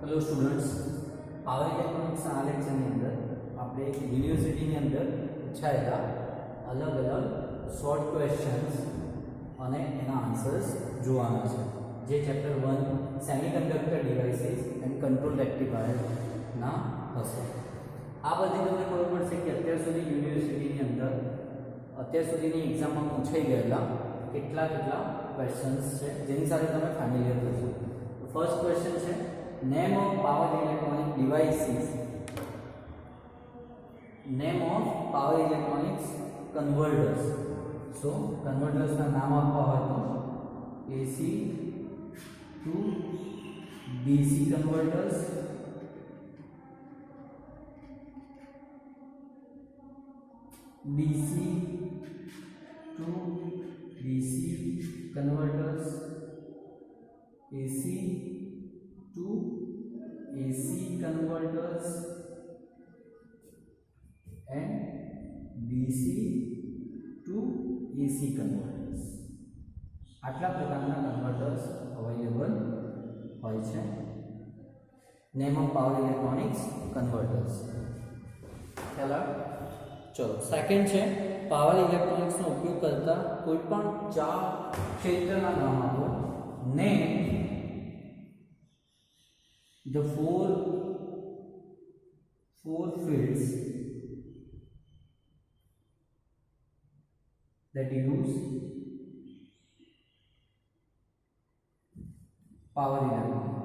Hello students, power electronics आ lecture अंदर આપણે યુનિવર્સિટીની અંદર પૂછાયેલા અલગ અલગ શોર્ટ ક્વેશ્ચન્સ અને એના આન્સર્સ જોવાના છે જે chapter 1 semiconductor devices and control rectifier ના હશે। આ બધી તમને ખબર પડશે કે અત્યાર સુધી યુનિવર્સિટીની અંદર અત્યાર સુધીની એક્ઝામમાં પૂછાઈ ગયેલા કેટલા ક્વેશ્ચન્સ છે જેની સાથે તમે ફેમિલિયર થશો। ફર્સ્ટ ક્વેશ્ચન છે name of power electronic devices, name of power electronics converters। so converters ના નામ આપવા હોય તો AC to DC converters, DC to DC converters, AC to AC converters and DC to AC converters। આટલા પ્રકારના converters available હોય છે। Name of power electronics converters ખ્યાલ આવે? ચલો સેકન્ડ છે પાવર ઇલેક્ટ્રોનિક્સનો ઉપયોગ કરતા કોઈપણ ચાર ક્ષેત્રના નામ આપો। Name the four fields that use power electronics।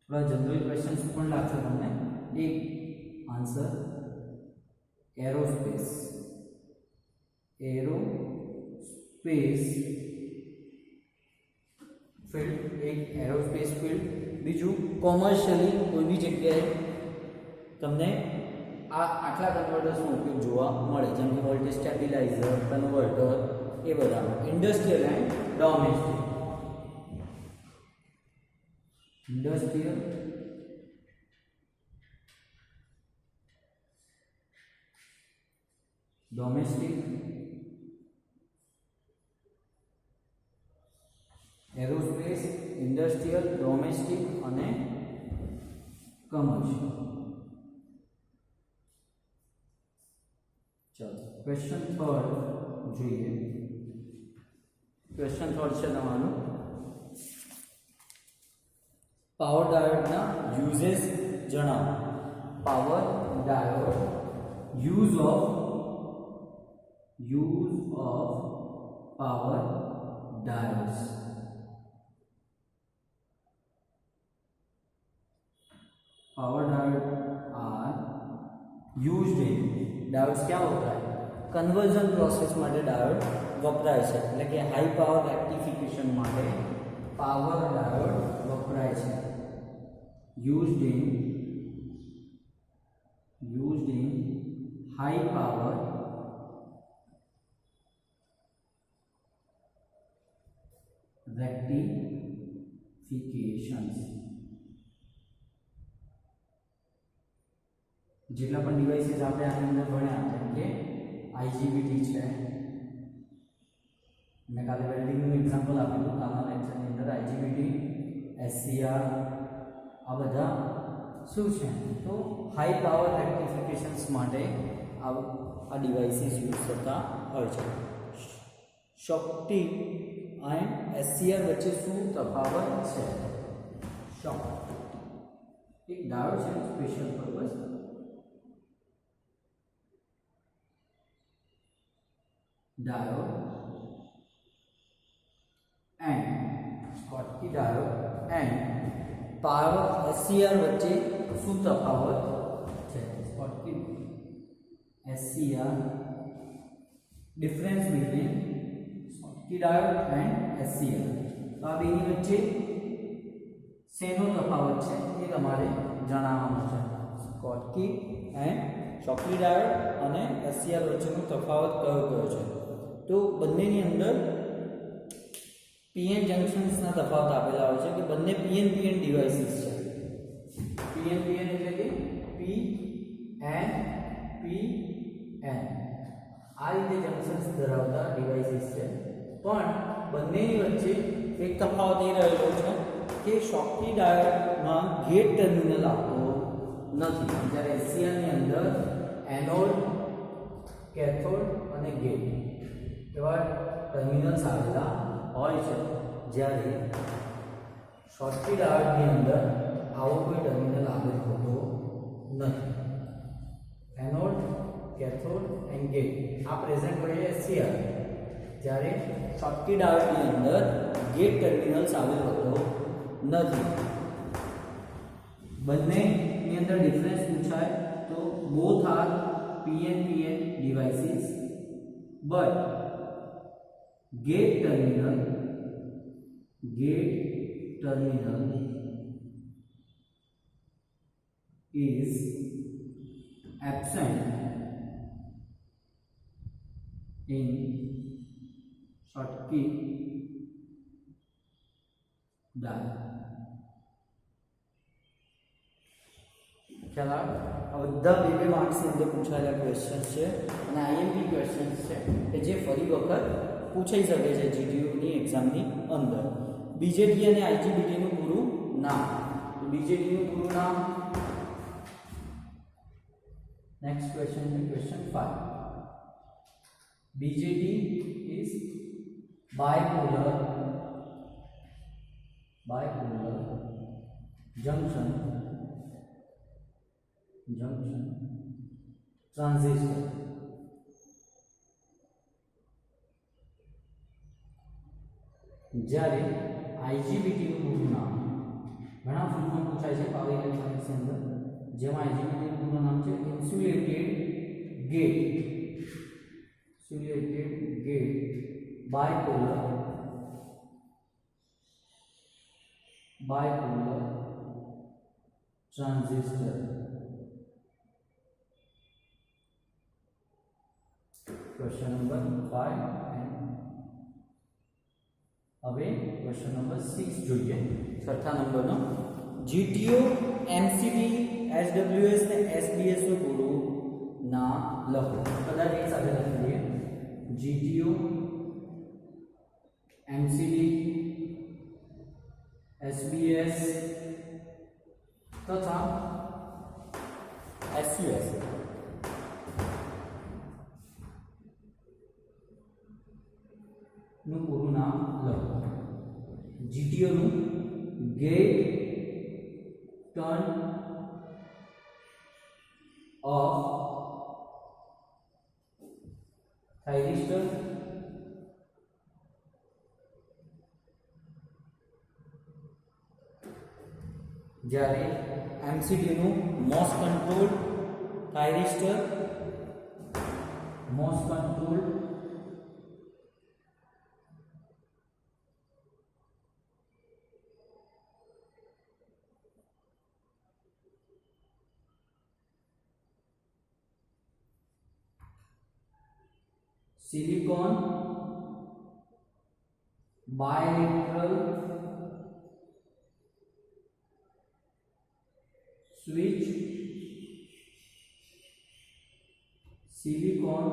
थोड़ा जनरल क्वेश्चन पण लागશે તમને। एक आंसर एरोस्पेस फील्ड, एक एरोस्पेस फील्ड। बीजू कॉमर्शियली कोई भी जगह तमने आटला कन्वर्टर्सनो उपयोग जोवा मळे जेम के वोल्टेज स्टेबिलाइजर, कन्वर्टर ए बधा। Industrial and domestic, industrial domestic, aerospace, industrial, domestic અને કમર્શિયલ। ચલો ક્વેશ્ચન થર્ડ જોઈએ। ક્વેશ્ચન થર્ડ છે તમારું પાવર ડાયોડના યુઝેસ જણાવો। Power diode use of power diodes. Power diode are used in, diodes क्या होता है कन्वर्जन प्रोसेस माटे डायोड वपराय छे, એટલે કે हाई पावर रेक्टिफिकेशन माटे पावर डायोड वपराय छे। Used in high power rectifications. જેટલા પણ ડિવાઇસીસ આપણે આની અંદર ભણ્યા જેમ કે આઈજીબીટી છે મેં કાલે વેલ્ડિંગનું એક્ઝામ્પલ આપ્યું કાલના લેક્ચરની અંદર। આઈજીબીટી, એસસીઆર આ બધા શું છે તો હાઈ પાવર રેક્ટિફિકેશન્સ માટે આ ડિવાઇસીસ યુઝ થતા હોય છે। શોર્ટી અને એસસીઆર વચ્ચે શું તફાવત છે? શોર્ટ એક ડાયોડ છે special purpose diode and Schottky diode and power SCR वच्चे શું તફાવત છે? Schottky SCR difference between Schottky diode and SCR. तो आ बेनी वच्चे શેનો તફાવત છે એ તમારે જણાવવાનું છે। સ્કોટકી એન્ડ શોર્ટકી ડાયોડ અને એસસીઆર વચ્ચેનો તફાવત કયો છે? तो બંનેની અંદર પીએન જંક્શન્સના તફાવત આપેલા હોય છે કે બંને પીએન ડિવાઇસીસ છે। પીએન એટલે કે પી એન આ રીતે જંક્શન્સ ધરાવતા ડિવાઇસીસ છે। પણ બંનેની વચ્ચે એક તફાવત એ રહેલો છે કે શોર્ટકી ડાયોડમાં ગેટ ટર્મિનલ આવતો નથી, જ્યારે એસસીઆરની અંદર એનોડ, કેથોડ અને ગેટ એવા ટર્મિનલ્સ આવેલા હોય છે, જ્યારે શોર્ટકી ડાયોડની અંદર આવો કોઈ ટર્મિનલ આવેલ હોતો નથી. એનોડ, કેથોડ એન્ડ ગેટ આ પ્રેઝન્ટ હોય છે એસસીઆર, જ્યારે શોર્ટકી ડાયોડની અંદર ગેટ ટર્મિનલ્સ આવેલ હોતો નથી. બંનેની અંદર ડિફરન્સ પૂછાય તો both are PNPN devices, but gate terminal is absent in Schottky diode. ખ્યાલ આવે? આ બધા બે માર્ક્સની અંદર પૂછાયેલા ક્વેશ્ચન છે અને આઈએમપી ક્વેશ્ચન છે કે જે ફરી વખત પૂછાઈ શકે છે જીટીયુની એક્ઝામની અંદર. બીજેટી અને આઈજીબીટીનું પૂરું નામ. તો બીજેટીનું પૂરું નામ, નેક્સ્ટ ક્વેશ્ચન છે question 5. BJT is bipolar junction transistor. જ્યારે આઈજીબીટીનું પૂરું નામ, ઘણા ફૂલ ફોર્મ પૂછાય છે પાવર ઇલેક્ટ્રોનિક્સની અંદર, જેમાં આઈજીબીટીનું પૂરું નામ છે insulated gate bipolar transistor. Question number 5 and હવે ક્વેશ્ચન નંબર 6 જોઈએ. છઠ્ઠા નંબરનો જીટીઓ, એમસીબી, એસડબ્લ્યુએસ ને એસબીએસ નું પૂરું નામ લખો. કદાચ એક સાથે લખી દઈએ. જીટીઓ, એમસીબી, એસબીએસ તથા એસયુએસ નું પૂરું નામ લખો. જીટીઓ નું ગેટ ટર્ન ઓફ થાઇરિસ્ટર, જ્યારે એમસીબી નું most control thyristor, most control silicon bilateral switch, silicon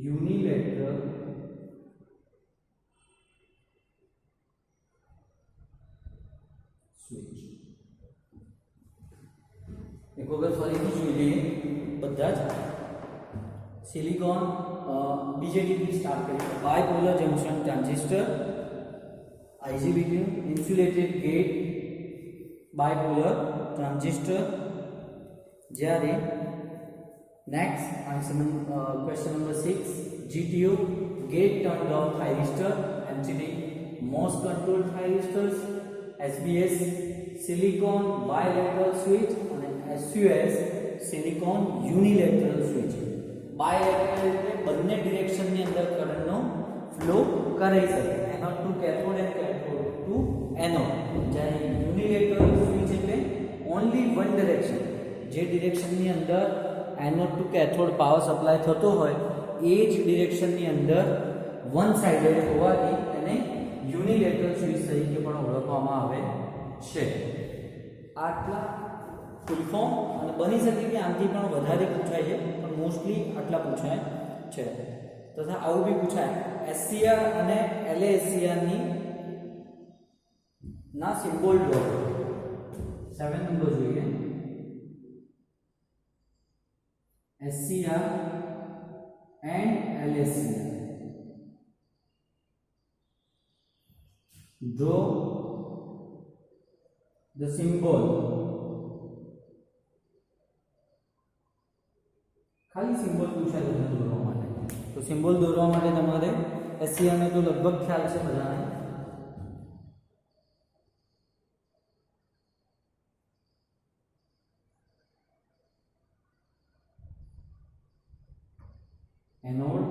unilateral switch. एक वक्त फरीથી જોઈ લઈએ બધા જ. सिलिकॉन बीजेटी की स्टार्ट करें. Bipolar junction transistor, IGBT insulated gate bipolar transistor. જ્યારે next answer question number 6 GTO gate turn off thyristor, MCD most control thyristors, SBS silicon bilateral switch અને SUS silicon unilateral switch. Bilateral એટલે બંને ડિરેક્શનની અંદર કરંટનો flow કરાઈ શકે. Anode to cathode and cathode to anode. જ્યારે યુનિલેટરલ સ્વિચ એટલે ઓન્લી વન ડિરેક્શન. જે ડિરેક્શનની અંદર anode to cathode power supply થતો હોય એ જ ડિરેક્શનની અંદર વન સાઇડેડ હોવાથી એને યુનિલેટરલ સ્વિચ તરીકે પણ ઓળખવામાં આવે છે. આટલા ફૂલ ફોર્મ અને બની શકે કે આનાથી પણ વધારે પૂછાય છે, પણ મોસ્ટલી આટલા પૂછાય છે. તથા આવું બી પૂછાય એસસીઆર અને એલએસસીઆર ની ના સિમ્બોલ ડ્રો કરો. 7 નંબર જોઈએ. SCR and LSCR. Draw the symbol. ખાલી સિમ્બોલ પૂછાય તમને દોરવા માટે. તો સિમ્બોલ દોરવા માટે તમારે SCR ને તો લગભગ ખ્યાલ છે બધાને. Anode,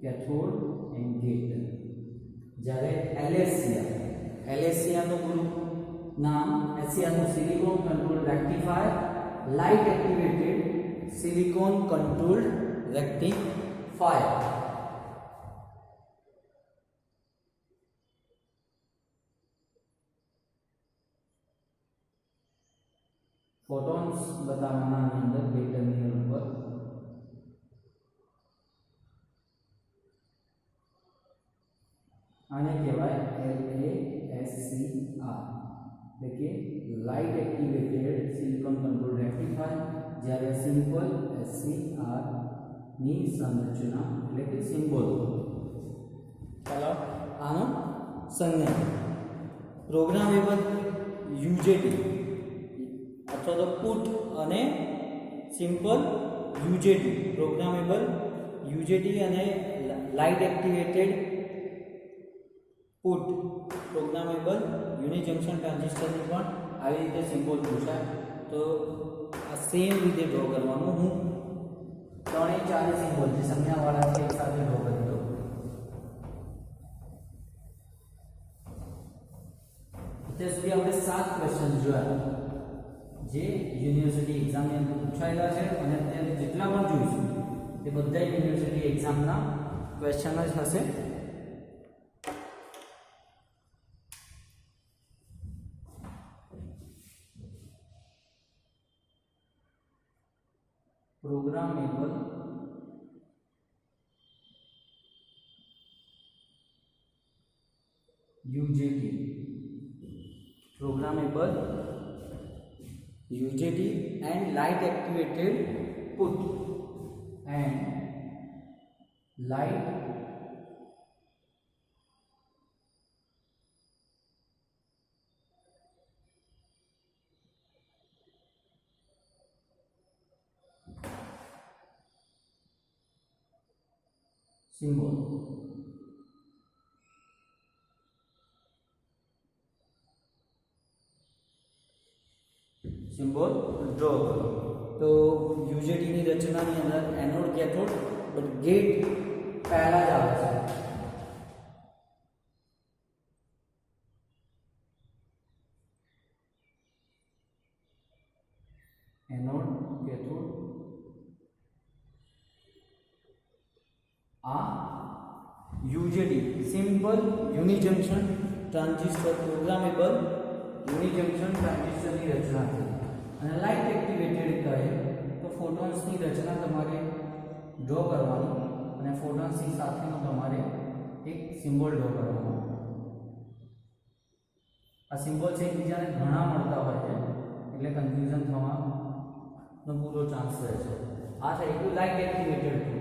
cathode and gate. જ્યારે LSCR નું પૂરું નામ SCR નું silicon control rectifier, light activated silicon controlled rectifier. Photons બતાવવાના અંદર ગેટ ટર્મિનલ ઉપર આને કહેવાય LASCR, એટલે કે light activated silicon control rectifier. જ્યારે સિમ્પલ SCR ની સંરચના એટલે કે સિમ્બોલ. ચાલો આનો સંજ્ઞા પ્રોગ્રામેબલ UJT અથવા તો પુટ અને સિમ્પલ UJT. પ્રોગ્રામેબલ UJT અને લાઇટ એક્ટિવેટેડ પુટ પ્રોગ્રામેબલ યુનિ જંક્શન ટ્રાન્ઝિસ્ટરની પણ આવી રીતે સિમ્બોલ પૂછાય. તો આ સેમ રીતે ડ્રો કરવાનું. હું 3-4 સિમ્બોલ જે સંજ્ઞાવાળા છે એક સાથે ડ્રો કરી દઉં. અત્યાર સુધી આપણે 7 ક્વેશ્ચન જોયા જે યુનિવર્સિટી એક્ઝામની અંદર પૂછાયેલા છે અને અત્યારે જેટલા પણ જોઈશું તે બધા યુનિવર્સિટી એક્ઝામના ક્વેશ્ચન જ હશે. Programmable UJT, programmable UJT and light activated put and light symbol. Symbol draw કરો. તો UJT ની રચનાની અંદર એનોડ, કેથોડ, બટ ગેટ પહેલા જ આવે છે. એનોડ, કેથોડ, આ UJT સિમ્પલ યુનિ જંક્શન ટ્રાન્ઝિસ્ટર, પ્રોગ્રામેબલ યુનિ જંક્શન ટ્રાન્ઝિસ્ટરની રચના છે. અને લાઇટ એક્ટિવેટેડ કહે તો ફોટોન્સની રચના તમારે ડ્રો કરવાની અને ફોટોન્સની સાથેનો તમારે એક સિમ્બોલ ડ્રો કરવાનો. આ સિમ્બોલ છે એકબીજાને ઘણા મળતા હોય છે એટલે કન્ફ્યુઝન થવાનો પૂરો ચાન્સ રહે છે. આ થઈ ગયું લાઇટ એક્ટિવેટેડ.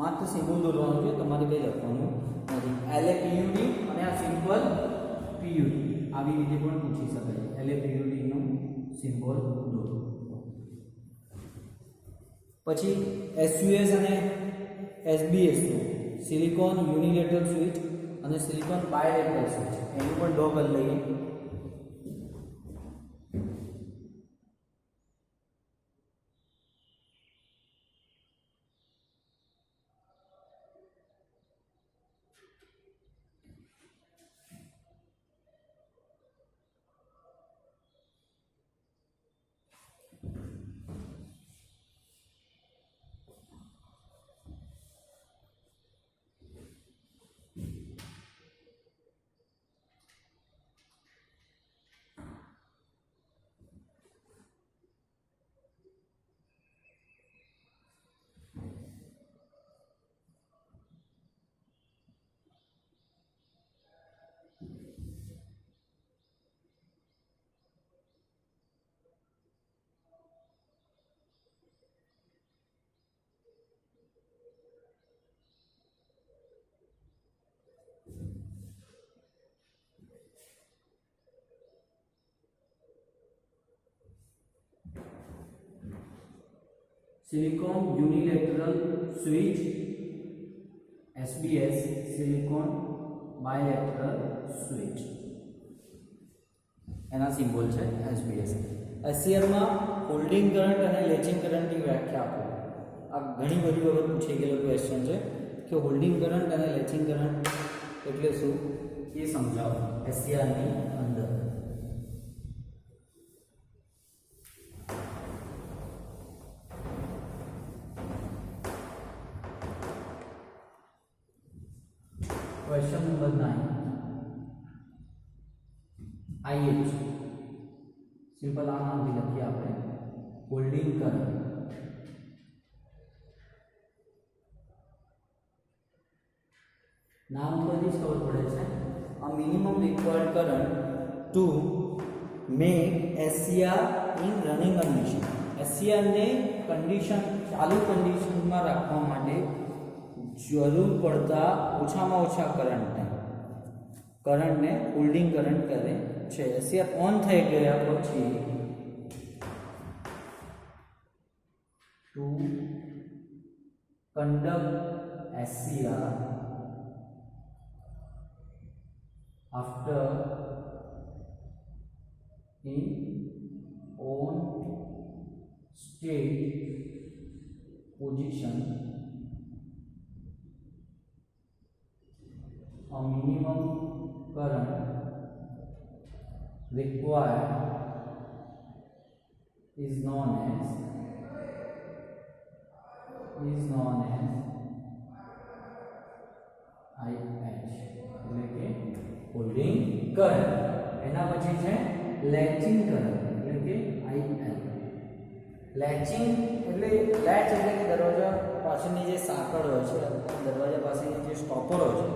માત્ર સિમ્બોલ દોરવાનું છે, તમારે કંઈ લખવાનું નથી. LAPUD અને આ સિમ્પલ PUD આવી રીતે પણ પૂછી શકાય. LAPUD નું સિમ્બોલ દોરો. પછી SUS અને SBS નું સિલિકોન યુનિલેટરલ સ્વિચ અને સિલિકોન બાયલેટરલ સ્વિચ એનું પણ ડ્રો કરી લઈએ. Silicon unilateral switch, SBS silicon bilateral switch एना सिम्बॉल है SBS। SCR में होल्डिंग करंट और लेचिंग करंट की व्याख्या आपो। आ घणी बड़ी वखत पूछाई गયેલો क्वेश्चन है कि होल्डिंग करंट और लेचिंग करंट એટલે શું ये समझाओ SCR ની અંદર। क्वेश्चन नंबर 9 IH सिंपल आ नाम भी लखिए आपने होल्डिंग करंट। नाम परથી જ ખબર પડે છે a minimum required current to make SCR in running condition। SCR ने कंडीशन चालू कंडीशन में રાખવા માટે જરૂર પડતા ઓછામાં ઓછા કરંટ ને હોલ્ડિંગ કરંટ કહે છે। SCR ઓન થઈ ગયા પછી to conduct SCR after in on state position a minimum current required is known as IH એટલે કે होल्डिंग करंट। एना पछी छे लेचिंग करंट એટલે કે IL। लेचिंग એટલે લેચ એટલે કે દરવાજા પાછળની જે સાંકળ હોય છે દરવાજા પાસેની જે સ્ટોપર હોય છે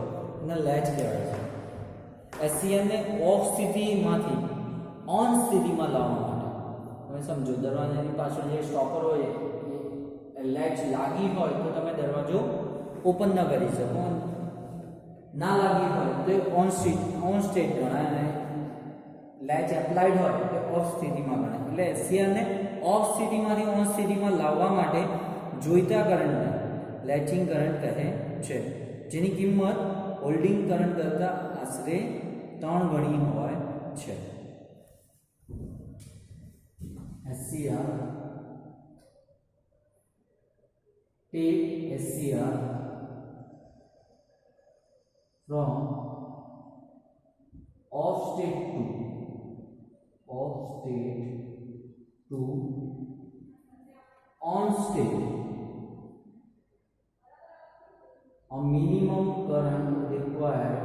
એને લેચ કહેવાય છે। SCR ને ઓફ સ્થિતિમાંથી ઓન સ્થિતિમાં લાવવા માટે તમે સમજો દરવાજાની પાછળ જે સ્ટોપર હોય એ લેચ લાગી હોય તો તમે દરવાજો ઓપન ન કરી શકો, ना लगी हो तो ऑन स्टेट गणाय, लेच एप्लाइड हो तो ऑफ स्थिति में गणाय। એટલે SCR ने ऑफ स्थिति में ऑन स्थिति में लाववा माटे जोईता करंट ने लेचिंग करंट कहे छे, जेनी किंमत होल्डिंग करंट करता आश्रे 3 गणी होय छे। SCR take SCR from off state to on state, a minimum current required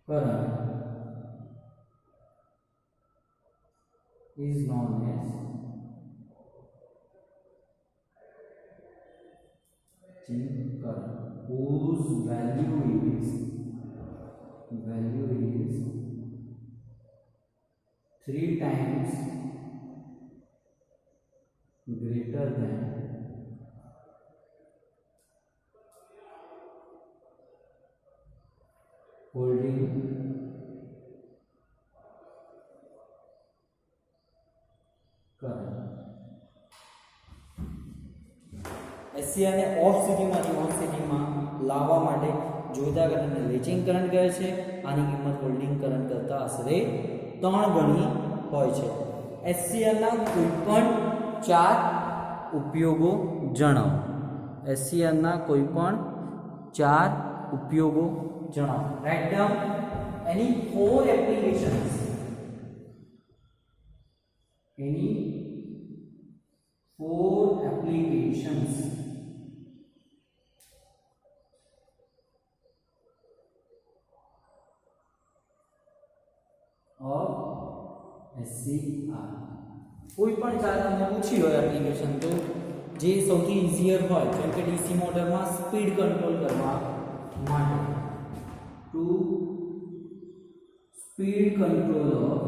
current is known as current, whose value is 3 times greater than holding current। SCR ने of स्थिति में on स्थिति में लावा माटे जोईता करंट ने लेचिंग करंट कहे छे। आनी किंमत होल्डिंग करंट करता आश्रे 3 गणी होय छे। SCR ना कोईपण 4 उपयोगो जणावो। SCR ना कोईपण 4 उपयोगो जणावो। Write down any 4 applications, any 4 applications of SCR। कोई पण 4 તમને પૂછી હોય એપ્લિકેશન તો જે સૌથી ઇઝીયર હોય, જેમ કે ડીસી મોટરમાં સ્પીડ કંટ્રોલ કરવા માટે to speed control of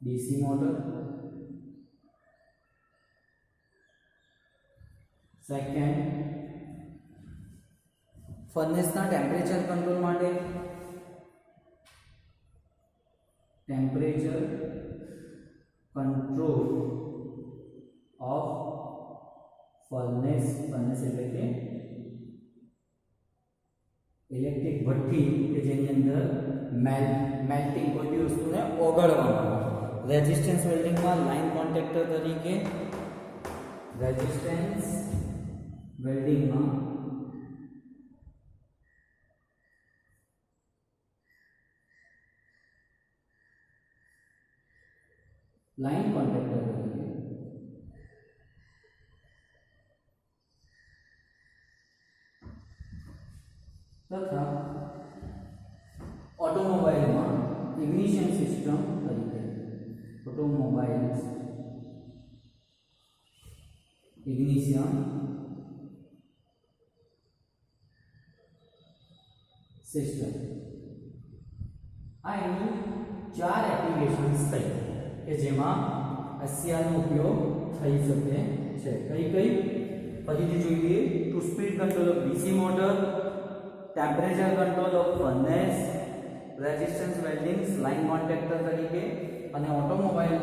DC motor, second ફર્નેસના ટેમ્પરેચર કંટ્રોલ માટે ટેમ્પરેચર કંટ્રોલ ઓફ ફર્નેસ એટલે કે ઇલેક્ટ્રિક ભઠ્ઠી કે જેની અંદર મેલ્ટિંગ કોઈ વસ્તુને ઓગળવામાં આવે. રેઝિસ્ટન્સ વેલ્ડિંગમાં લાઇન કોન્ટેક્ટર તરીકે રેઝિસ્ટન્સ વેલ્ડિંગમાં લાઇન કોન્ટેક્ટર તરીકે તથા ઓટોમોબાઈલમાં ઇગ્નિશન સિસ્ટમ તરીકે ઓટોમોબાઈલ્સ ઇગ્નિશન સિસ્ટમ આ એની 4 એપ્લિકેશન્સ થઈ કે જેમાં એસસીઆરનો ઉપયોગ થઈ શકે છે. કઈ ફરીથી જોઈએ to speed control of DC motor, temperature control of furnace, resistance weldings line contactor તરીકે અને ઓટોમોબાઈલ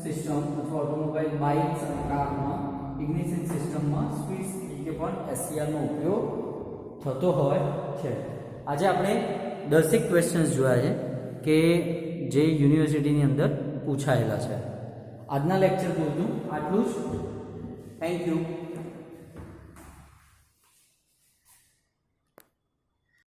સિસ્ટમ અથવા ઓટોમોબાઈલ બાઇક્સ અને કારમાં ઇગ્નિશન સિસ્ટમમાં સ્પીડ તરીકે પણ એસસીઆરનો ઉપયોગ થતો હોય છે. આજે આપણે 10 ક્વેશ્ચન્સ જોયા છે કે જે યુનિવર્સિટીની અંદર પૂછાયેલા છે. આજના લેક્ચર પૂરતું આટલું જ. Thank you.